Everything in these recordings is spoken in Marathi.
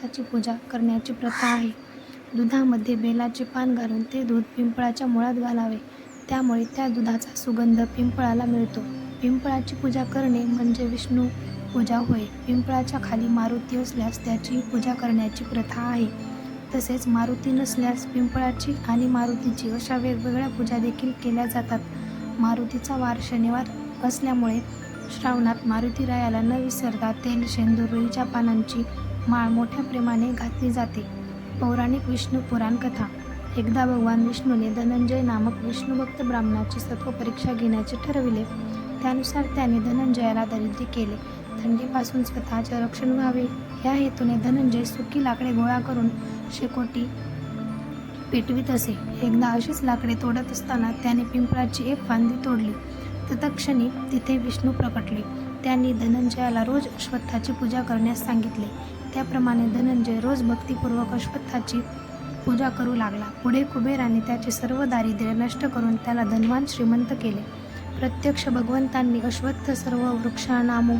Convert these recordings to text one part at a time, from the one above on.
अश्वत्थाची पूजा करण्याची प्रथा आहे. दुधामध्ये बेलाचे पान घालून ते दूध पिंपळाच्या मुळात घालावे, त्यामुळे त्या दुधाचा सुगंध पिंपळाला मिळतो. पिंपळाची पूजा करणे म्हणजे विष्णू पूजा होय. पिंपळाच्या खाली मारुती असल्यास त्याची पूजा करण्याची प्रथा आहे. तसेच मारुती नसल्यास पिंपळाची आणि मारुतीची अशा वेगवेगळ्या पूजा देखील केल्या जातात. मारुतीचा वार शनिवार असल्यामुळे श्रावणात मारुतीरायाला न विसरता तेल, शेंदूर, रुईच्या पानांची माळ मोठ्या प्रेमाने घातली जाते. पौराणिक विष्णू पुराण कथा. एकदा भगवान विष्णूने धनंजय नामक विष्णुभक्त ब्राह्मणाची सत्वपरीक्षा घेण्याचे ठरविले. त्यानुसार त्याने धनंजयाला दरिद्री केले. थंडीपासून स्वतःचे रक्षण व्हावे या हेतूने धनंजय सुकी लाकडे गोळा करून शेकोटी पेटवीत असे. एकदा अशीच लाकडे तोडत असताना त्याने पिंपळाची एक फांदी तोडली. तत्क्षणी तिथे विष्णू प्रकटले. त्यांनी धनंजयाला रोज अश्वत्थाची पूजा करण्यास सांगितले. त्याप्रमाणे धनंजय रोज भक्तिपूर्वक अश्वत्थाची पूजा करू लागला. पुढे कुबेराने त्याचे सर्व दारिद्र्य नष्ट करून त्याला धनवान श्रीमंत केले. प्रत्यक्ष भगवंतांनी अश्वत्थ सर्व वृक्षाणामो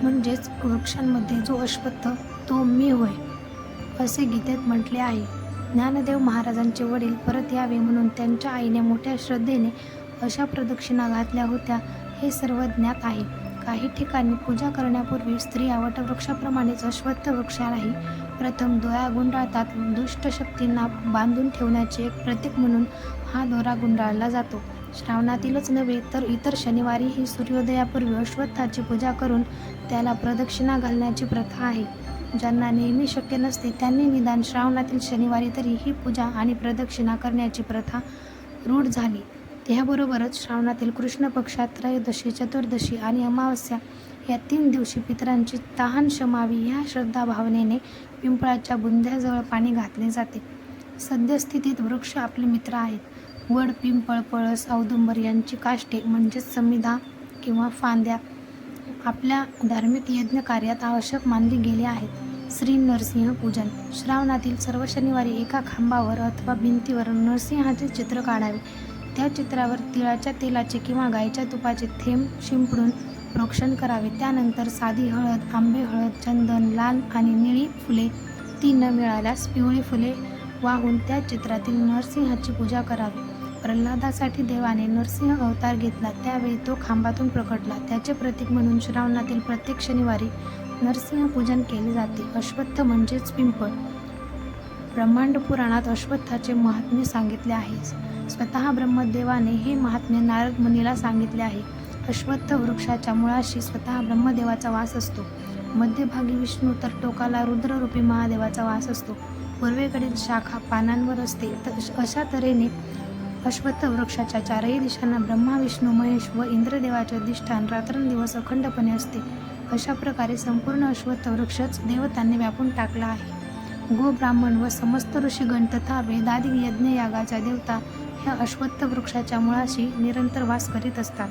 म्हणजेच वृक्षांमध्ये जो अश्वत्थ तो मी होय असे गीतेत म्हटले आहे. ज्ञानदेव महाराजांचे वडील परत यावे म्हणून त्यांच्या आईने मोठ्या श्रद्धेने अशा प्रदक्षिणा घातल्या होत्या हे सर्व ज्ञात आहे. काही ठिकाणी पूजा करण्यापूर्वी स्त्रिया वटवृक्षाप्रमाणेच अश्वत्थ वृक्षालाही प्रथम दोरा गुंडाळतात. दुष्ट शक्तींना बांधून ठेवण्याचे एक प्रतीक म्हणून हा दोरा गुंडाळला जातो. श्रावणातीलच नव्हे तर इतर शनिवारीही सूर्योदयापूर्वी अश्वत्थाची पूजा करून त्याला प्रदक्षिणा घालण्याची प्रथा आहे. ज्यांना नेहमी शक्य नसते त्यांनी निदान श्रावणातील शनिवारी तरी ही पूजा आणि प्रदक्षिणा करण्याची प्रथा रूढ झाली. त्याबरोबरच श्रावणातील कृष्ण पक्षात त्रयोदशी, चतुर्दशी आणि अमावस्या या 3 दिवशी पितरांची तहान शमावी ह्या श्रद्धाभावनेने पिंपळाच्या बुंध्याजवळ पाणी घातले जाते. सद्यस्थितीत वृक्ष आपले मित्र आहेत. वड, पिंपळ, पळस, औदुंबर यांची काष्टे म्हणजेच समिधा किंवा फांद्या आपल्या धार्मिक यज्ञ कार्यात आवश्यक मानली गेली आहेत. श्री नरसिंह पूजन. श्रावणातील सर्व शनिवारी एका खांबावर अथवा भिंतीवर नरसिंहाचे चित्र काढावे. त्या चित्रावर तिळाच्या तेलाचे किंवा गाईच्या तुपाचे थेंब शिंपडून प्रोक्षण करावे. त्यानंतर साधी हळद, आंबे हळद, चंदन, लाल आणि निळी फुले, ती न मिळाल्यास पिवळी फुले वाहून त्या चित्रातील नरसिंहाची पूजा करावी. प्रल्हादासाठी देवाने नरसिंह अवतार घेतला, त्यावेळी तो खांबातून प्रकटला. त्याचे प्रतीक म्हणून श्रावणातील प्रत्येक शनिवारी नरसिंह पूजन केले जाते. अश्वत्थ म्हणजेच पिंपळ. ब्रह्मांड पुराणात अश्वत्थाचे महात्म्य सांगितले आहे. स्वतः ब्रह्मदेवाने हे महात्म्य नारद मुनीला सांगितले आहे. अश्वत्थ वृक्षाच्या मुळाशी स्वतः ब्रह्मदेवाचा वास असतो. मध्यभागी विष्णू तर टोकाला रुद्ररूपी महादेवाचा वास असतो. पूर्वेकडील शाखा पानांवर असते. अशा तऱ्हेने अश्वत्थ वृक्षाच्या चारही दिशांना ब्रह्मा, विष्णू, महेश व इंद्रदेवाचे अधिष्ठान रात्रंदिवस अखंडपणे असते. अशा प्रकारे संपूर्ण अश्वत्थ वृक्षच देवतांनी व्यापून टाकला आहे. गो ब्राह्मण व समस्त ऋषीगण तथा वेदादी यज्ञयागाच्या देवता ह्या अश्वत्थ वृक्षाच्या मुळाशी निरंतर वास करीत असतात.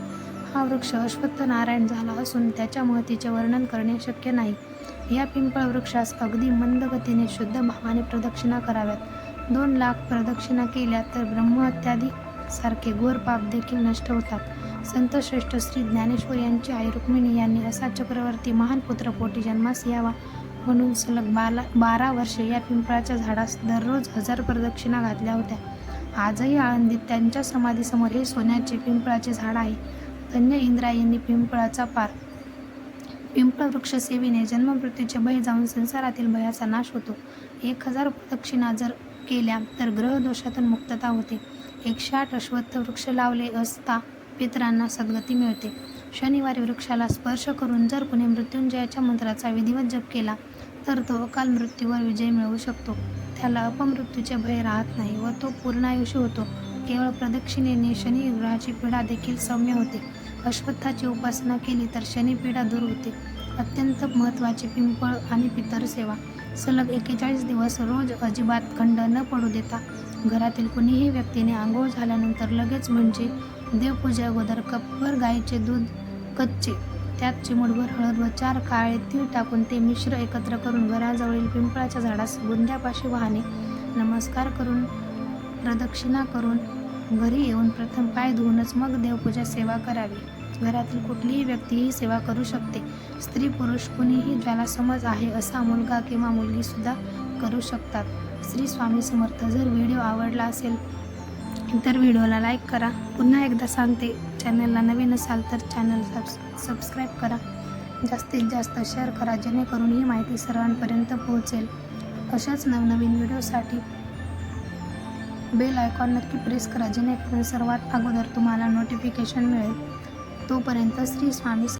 हा वृक्ष अश्वत्थ नारायण झाला असून त्याच्या महतीचे वर्णन करणे शक्य नाही. या पिंपळ वृक्षास अगदी मंद गतीने शुद्ध भावाने प्रदक्षिणा कराव्यात. 2 लाख प्रदक्षिणा केल्या तर ब्रह्महत्यादी सारखे घोर पाप देखील नष्ट होतात. संत श्रेष्ठ श्री ज्ञानेश्वर यांची आई रुक्मिणी यांनी असा चक्रवर्ती महान पुत्र पोटी जन्मास यावा म्हणून सलग 12 वर्षे या पिंपळाच्या झाडास दररोज 1000 प्रदक्षिणा घातल्या होत्या. आजही आळंदीत त्यांच्या समाधीसमोर हे सोन्याचे पिंपळाचे झाड आहे. धन्य इंद्रायणी पिंपळाचा पार. पिंपळ वृक्ष सेवेने जन्ममृत्यूचे भय जाऊन संसारातील भयाचा नाश होतो. 1000 प्रदक्षिणा जर केल्या तर ग्रहदोषातून मुक्तता होते. 108 अश्वत्थ वृक्ष लावले असता पितरांना सद्गती मिळते. शनिवारी वृक्षाला स्पर्श करून जर कुणी मृत्युंजयाच्या मंत्राचा विधिवत जप केला तर तो अकाल मृत्यूवर विजय मिळवू शकतो. त्याला अपमृत्यूचे भय राहत नाही व तो पूर्णायुषी होतो. केवळ प्रदक्षिणेने शनी ग्रहाची पीडा देखील सौम्य होते. अश्वत्थाची उपासना केली तर शनिपीडा दूर होते. अत्यंत महत्त्वाची पिंपळ आणि पितर सेवा. सलग 41 दिवस रोज अजिबात खंड न पडू देता घरातील कुणीही व्यक्तीने आंघोळ झाल्यानंतर लगेच म्हणजे देवपूजे अगोदर कपभर गाईचे दूध कच्चे, त्यात चिमूटभर हळद व 4 काळे तीळ टाकून ते मिश्र एकत्र करून घराजवळील पिंपळाच्या झाडास बुंध्यापाशी वाहने, नमस्कार करून प्रदक्षिणा करून घरी येऊन प्रथम पाय धुवूनच मग देवपूजा सेवा करावी. घरातील कुठलीही व्यक्ती ही सेवा करू शकते. स्त्री पुरुष कुणीही ज्याला समज आहे असा मुलगा किंवा मुलगी सुद्धा करू शकतात. श्री स्वामी समर्थ. जर व्हिडिओ आवडला असेल तर व्हिडिओला लाईक करा. पुन्हा एकदा सांगते, चॅनलला नवीन असाल तर चॅनल सबस्क्राईब करा. जास्तीत जास्त शेअर करा जेणेकरून ही माहिती सर्वांपर्यंत पोहोचेल. अशाच नवनवीन व्हिडिओसाठी बेल आयकॉन नक्की प्रेस करा जेणेकरून सर्वात अगोदर तुम्हाला नोटिफिकेशन मिळेल. तोपर्यंत श्री स्वामी